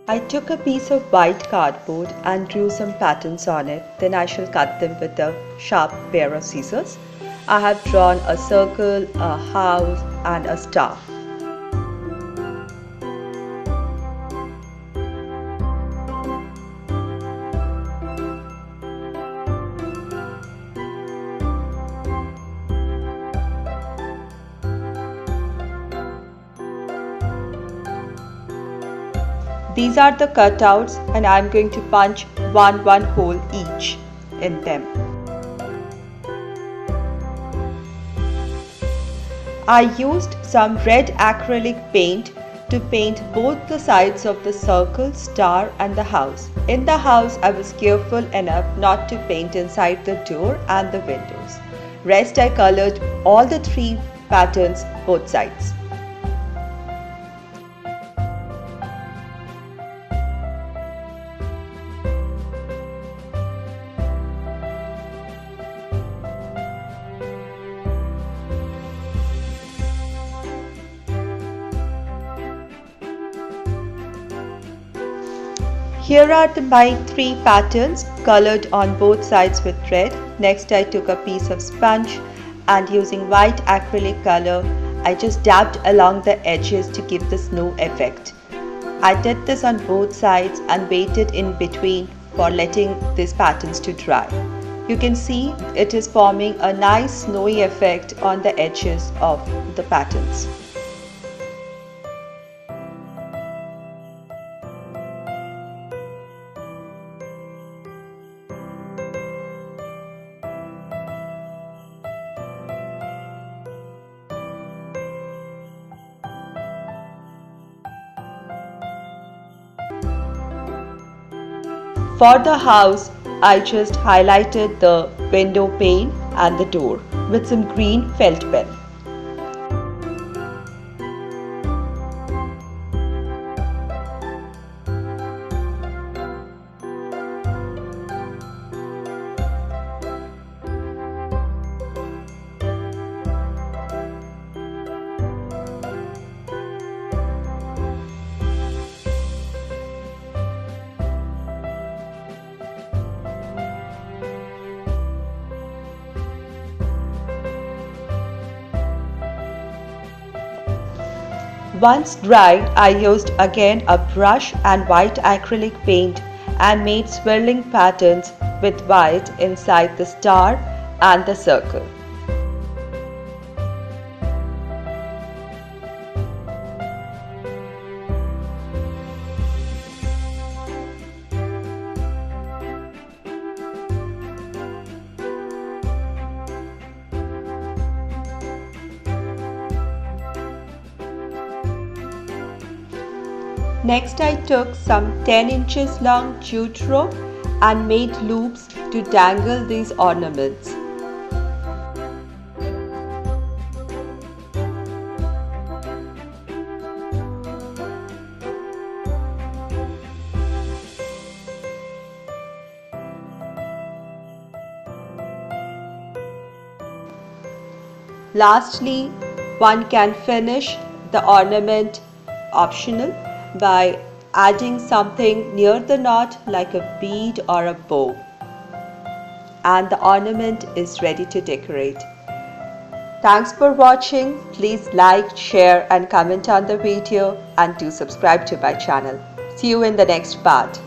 I took a piece of white cardboard and drew some patterns on it. Then I shall cut them with a sharp pair of scissors. I have drawn a circle, a house and a star. These are the cutouts and I am going to punch one hole each in them. I used some red acrylic paint to paint both the sides of the circle, star and the house. In the house, I was careful enough not to paint inside the door and the windows. Rest I colored all the three patterns both sides. Here are my three patterns colored on both sides with red. Next I took a piece of sponge and using white acrylic color, I just dabbed along the edges to give the snow effect. I did this on both sides and waited in between for letting these patterns to dry. You can see it is forming a nice snowy effect on the edges of the patterns. For the house, I just highlighted the window pane and the door with some green felt pen. Once dried, I used again a brush and white acrylic paint and made swirling patterns with white inside the star and the circle. Next I took some 10 inches long jute rope and made loops to dangle these ornaments. Lastly, one can finish the ornament optional by adding something near the knot like a bead or a bow, and the ornament is ready to decorate. Thanks for watching. Please like, share and comment on the video and do subscribe to my channel. See you in the next part.